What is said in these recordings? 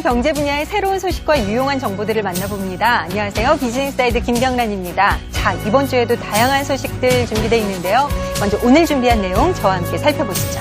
오늘 경제 분야의 새로운 소식과 유용한 정보들을 만나봅니다. 안녕하세요. 비즈니스사이드 김경란입니다. 자, 이번 주에도 다양한 소식들 준비되어 있는데요. 먼저 오늘 준비한 내용 저와 함께 살펴보시죠.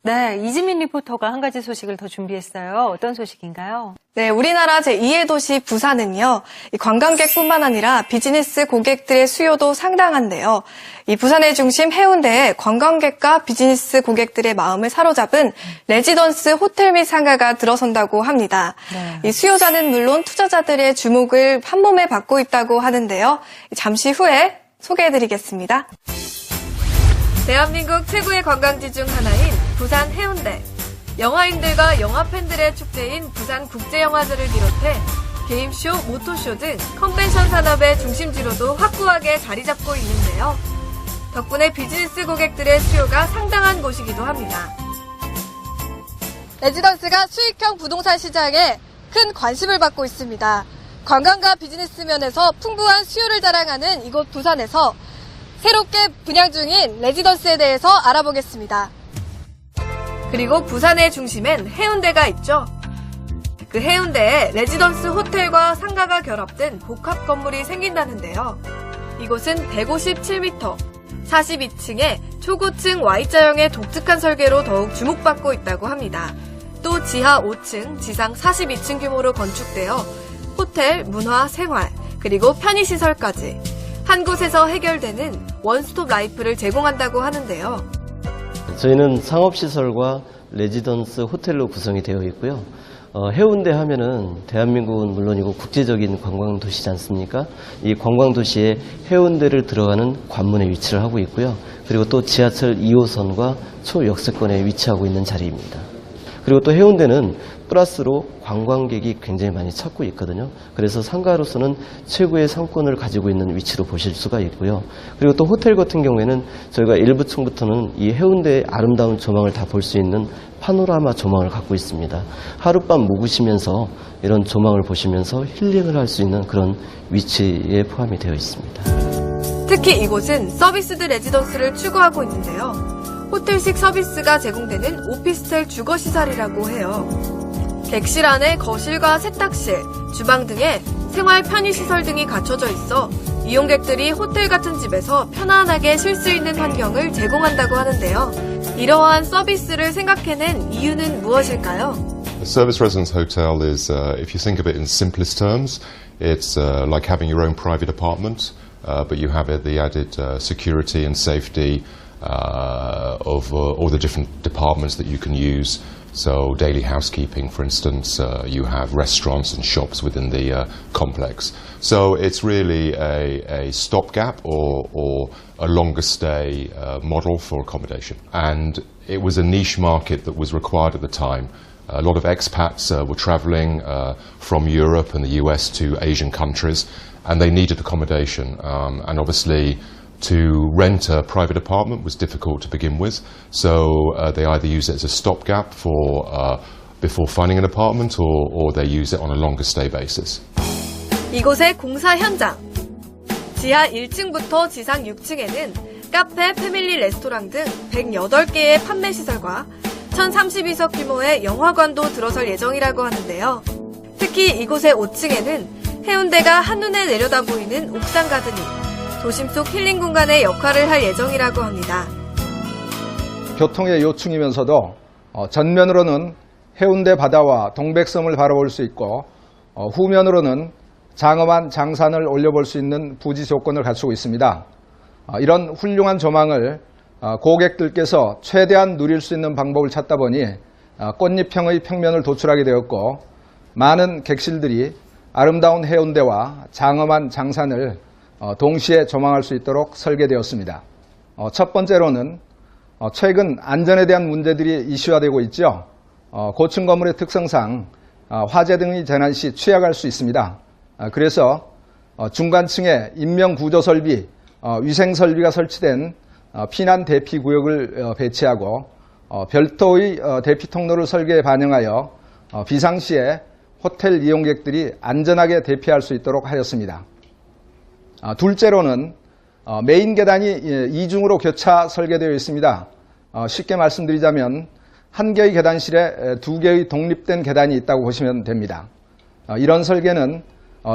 네, 이지민 리포터가 한 가지 소식을 더 준비했어요. 어떤 소식인가요? 네, 우리나라 제2의 도시 부산은요, 이 관광객뿐만 아니라 비즈니스 고객들의 수요도 상당한데요. 이 부산의 중심 해운대에 관광객과 비즈니스 고객들의 마음을 사로잡은 레지던스 호텔 및 상가가 들어선다고 합니다. 네. 이 수요자는 물론 투자자들의 주목을 한몸에 받고 있다고 하는데요. 잠시 후에 소개해드리겠습니다. 대한민국 최고의 관광지 중 하나인 부산 해운대. 영화인들과 영화팬들의 축제인 부산국제영화제를 비롯해 게임쇼, 모토쇼 등 컨벤션 산업의 중심지로도 확고하게 자리 잡고 있는데요. 덕분에 비즈니스 고객들의 수요가 상당한 곳이기도 합니다. 레지던스가 수익형 부동산 시장에 큰 관심을 받고 있습니다. 관광과 비즈니스 면에서 풍부한 수요를 자랑하는 이곳 부산에서 새롭게 분양 중인 레지던스에 대해서 알아보겠습니다. 그리고 부산의 중심엔 해운대가 있죠. 그 해운대에 레지던스 호텔과 상가가 결합된 복합 건물이 생긴다는데요. 이곳은 157m, 42층의 초고층 Y자형의 독특한 설계로 더욱 주목받고 있다고 합니다. 또 지하 5층, 지상 42층 규모로 건축되어 호텔, 문화, 생활, 그리고 편의시설까지 한 곳에서 해결되는 원스톱 라이프를 제공한다고 하는데요. 저희는 상업시설과 레지던스 호텔로 구성이 되어 있고요. 해운대 하면은 대한민국은 물론이고 국제적인 관광도시지 않습니까? 이 관광도시에 해운대를 들어가는 관문에 위치를 하고 있고요. 그리고 또 지하철 2호선과 초역세권에 위치하고 있는 자리입니다. 그리고 또 해운대는 플러스로 관광객이 굉장히 많이 찾고 있거든요. 그래서 상가로서는 최고의 상권을 가지고 있는 위치로 보실 수가 있고요. 그리고 또 호텔 같은 경우에는 저희가 일부 층부터는 이 해운대의 아름다운 조망을 다 볼 수 있는 파노라마 조망을 갖고 있습니다. 하룻밤 묵으시면서 이런 조망을 보시면서 힐링을 할 수 있는 그런 위치에 포함이 되어 있습니다. 특히 이곳은 서비스드 레지던스를 추구하고 있는데요. 호텔식 서비스가 제공되는 오피스텔 주거시설이라고 해요. 객실 안에 거실과 세탁실, 주방 등의 생활 편의시설 등이 갖춰져 있어 이용객들이 호텔 같은 집에서 편안하게 쉴 수 있는 환경을 제공한다고 하는데요. 이러한 서비스를 생각해낸 이유는 무엇일까요? A service residence hotel is, if you think of it in simplest terms, it's like having your own private apartment, but you have the added security and safety of all the different departments that you can use. So daily housekeeping, for instance, you have restaurants and shops within the complex. So it's really a stopgap or a longer stay model for accommodation. And it was a niche market that was required at the time. A lot of expats were traveling from Europe and the US to Asian countries, and they needed accommodation. And obviously, to rent a private apartment was difficult to begin with, so they either use it as a stopgap for before finding an apartment, or they use it on a longer stay basis. 이곳의 공사 현장. 지하 1층부터 지상 6층에는 카페, 패밀리 레스토랑 등 108개의 판매 시설과 1032석 규모의 영화관도 들어설 예정이라고 하는데요. 특히 이곳의 5층에는 해운대가 한눈에 내려다 보이는 옥상 가든이 도심 속 힐링 공간의 역할을 할 예정이라고 합니다. 교통의 요충이면서도 전면으로는 해운대 바다와 동백섬을 바라볼 수 있고 후면으로는 장엄한 장산을 올려볼 수 있는 부지 조건을 갖추고 있습니다. 이런 훌륭한 조망을 고객들께서 최대한 누릴 수 있는 방법을 찾다 보니 꽃잎형의 평면을 도출하게 되었고, 많은 객실들이 아름다운 해운대와 장엄한 장산을 동시에 조망할 수 있도록 설계되었습니다. 첫 번째로는 최근 안전에 대한 문제들이 이슈화되고 있죠. 고층 건물의 특성상 화재 등이 재난 시 취약할 수 있습니다. 그래서 중간층에 인명구조 설비, 위생설비가 설치된 피난 대피 구역을 배치하고 별도의 대피 통로를 설계에 반영하여 비상시에 호텔 이용객들이 안전하게 대피할 수 있도록 하였습니다. 둘째로는 메인 계단이 이중으로 교차 설계되어 있습니다. 쉽게 말씀드리자면 한 개의 계단실에 두 개의 독립된 계단이 있다고 보시면 됩니다. 이런 설계는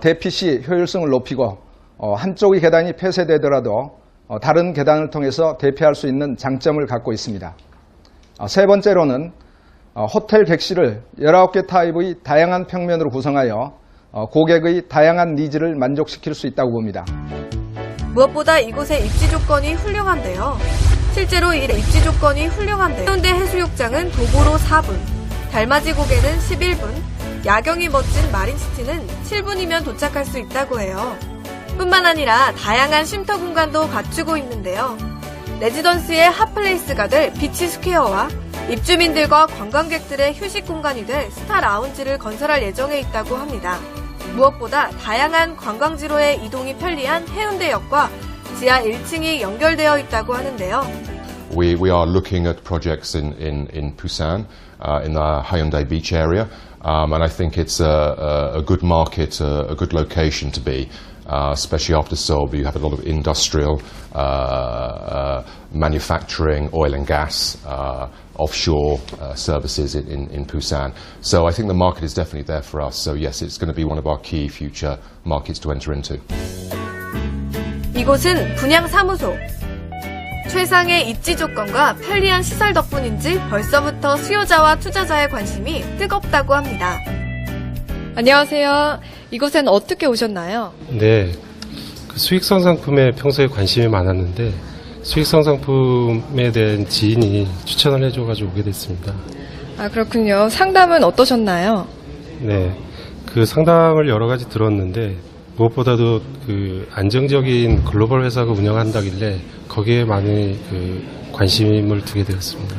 대피 시 효율성을 높이고 한쪽의 계단이 폐쇄되더라도 다른 계단을 통해서 대피할 수 있는 장점을 갖고 있습니다. 세 번째로는 호텔 객실을 19개 타입의 다양한 평면으로 구성하여 고객의 다양한 니즈를 만족시킬 수 있다고 봅니다. 무엇보다 이곳의 입지 조건이 훌륭한데요. 실제로 이 입지 조건이 훌륭한데 해운대 해수욕장은 도보로 4분, 달맞이 고개는 11분, 야경이 멋진 마린시티는 7분이면 도착할 수 있다고 해요. 뿐만 아니라 다양한 쉼터 공간도 갖추고 있는데요. 레지던스의 핫플레이스가 될 비치 스퀘어와 입주민들과 관광객들의 휴식 공간이 될 스타 라운지를 건설할 예정에 있다고 합니다. 무엇보다 다양한 관광지로의 이동이 편리한 해운대역과 지하 1층이 연결되어 있다고 하는데요. We are looking at projects in Busan, in the Haeundae beach area, and I think it's a good market, a good location to be, especially after Seoul. You have a lot of industrial, manufacturing, oil and gas, offshore services in Busan. So I think the market is definitely there for us. So yes, it's going to be one of our key future markets to enter into. 이곳은 분양사무소. 최상의 입지 조건과 편리한 시설 덕분인지 벌써부터 수요자와 투자자의 관심이 뜨겁다고 합니다. 안녕하세요. 이곳엔 어떻게 오셨나요? 네, 수익성 상품에 평소에 관심이 많았는데 수익성 상품에 대한 지인이 추천을 해줘가지고 오게 됐습니다. 아, 그렇군요. 상담은 어떠셨나요? 네, 그 상담을 여러 가지 들었는데 무엇보다도 그 안정적인 글로벌 회사가 운영한다길래 거기에 많은 그 관심을 두게 되었습니다.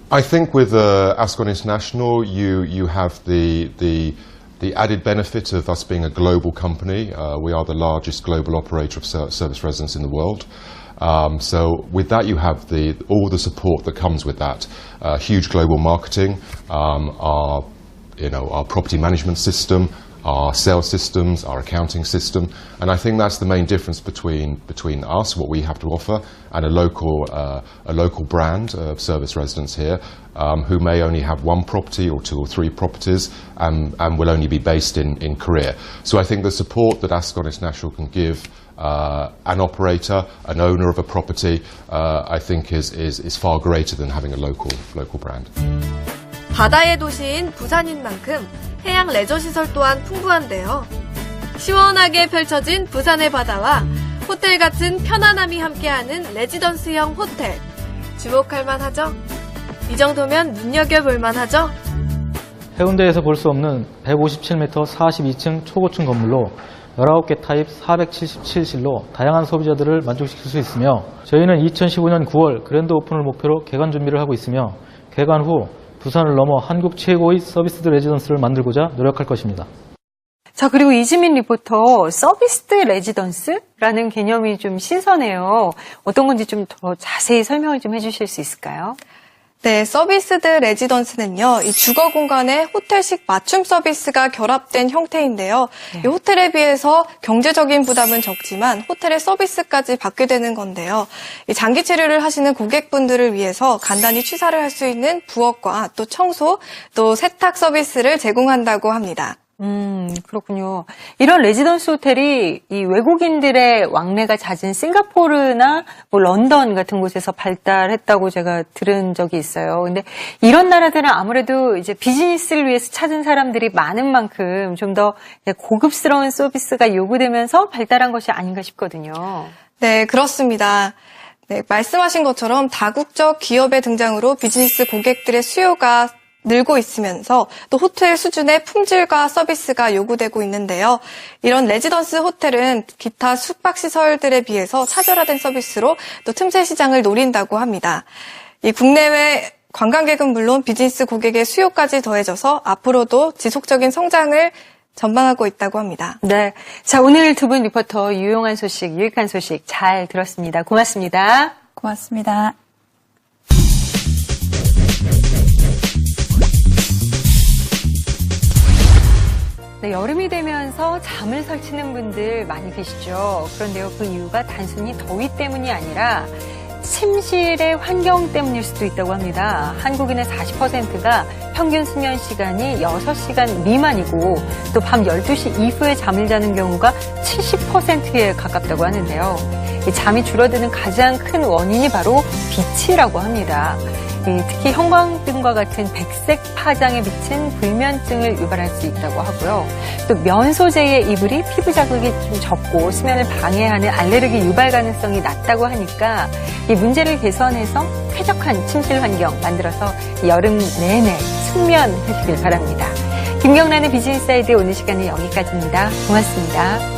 I think with Ascon International, you have the added benefit of us being a global company. We are the largest global operator of service residence in the world. So with that, you have all the support that comes with that. Huge global marketing, our property management system, our sales systems, our accounting system, and I think that's the main difference between us, what we have to offer, and a local brand of service residents here, who may only have one property or two or three properties, and will only be based in Korea. So I think the support that Ascon International can give an operator, an owner of a property, I think is far greater than having a local brand. 바다의 도시인 부산인 만큼 해양 레저 시설 또한 풍부한데요. 시원하게 펼쳐진 부산의 바다와 호텔 같은 편안함이 함께하는 레지던스형 호텔. 주목할 만하죠? 이 정도면 눈여겨볼 만하죠? 해운대에서 볼 수 없는 157m 42층 초고층 건물로 19개 타입 477실로 다양한 소비자들을 만족시킬 수 있으며 저희는 2015년 9월 그랜드 오픈을 목표로 개관 준비를 하고 있으며 개관 후 부산을 넘어 한국 최고의 서비스드 레지던스를 만들고자 노력할 것입니다. 자, 그리고 이지민 리포터, 서비스드 레지던스라는 개념이 좀 신선해요. 어떤 건지 좀 더 자세히 설명을 좀 해주실 수 있을까요? 네, 서비스드 레지던스는요, 이 주거 공간에 호텔식 맞춤 서비스가 결합된 형태인데요. 네. 이 호텔에 비해서 경제적인 부담은 적지만 호텔의 서비스까지 받게 되는 건데요. 이 장기 체류를 하시는 고객분들을 위해서 간단히 취사를 할 수 있는 부엌과 또 청소, 또 세탁 서비스를 제공한다고 합니다. 그렇군요. 이런 레지던스 호텔이 이 외국인들의 왕래가 잦은 싱가포르나 뭐 런던 같은 곳에서 발달했다고 제가 들은 적이 있어요. 근데 이런 나라들은 아무래도 이제 비즈니스를 위해서 찾은 사람들이 많은 만큼 좀 더 고급스러운 서비스가 요구되면서 발달한 것이 아닌가 싶거든요. 네, 그렇습니다. 네, 말씀하신 것처럼 다국적 기업의 등장으로 비즈니스 고객들의 수요가 늘고 있으면서 또 호텔 수준의 품질과 서비스가 요구되고 있는데요. 이런 레지던스 호텔은 기타 숙박시설들에 비해서 차별화된 서비스로 또 틈새 시장을 노린다고 합니다. 이 국내외 관광객은 물론 비즈니스 고객의 수요까지 더해져서 앞으로도 지속적인 성장을 전망하고 있다고 합니다. 네. 자, 오늘 두 분 리포터 유용한 소식, 유익한 소식 잘 들었습니다. 고맙습니다. 고맙습니다. 네, 여름이 되면서 잠을 설치는 분들 많이 계시죠. 그런데요, 그 이유가 단순히 더위 때문이 아니라 침실의 환경 때문일 수도 있다고 합니다. 한국인의 40%가 평균 수면 시간이 6시간 미만이고 또 밤 12시 이후에 잠을 자는 경우가 70%에 가깝다고 하는데요. 이 잠이 줄어드는 가장 큰 원인이 바로 빛이라고 합니다. 특히 형광등과 같은 백색 파장에 비친 불면증을 유발할 수 있다고 하고요. 또 면 소재의 이불이 피부 자극이 좀 적고 수면을 방해하는 알레르기 유발 가능성이 낮다고 하니까 이 문제를 개선해서 쾌적한 침실 환경 만들어서 여름 내내 숙면하시길 바랍니다. 김경란의 비즈니스 아이디 오늘 시간은 여기까지입니다. 고맙습니다.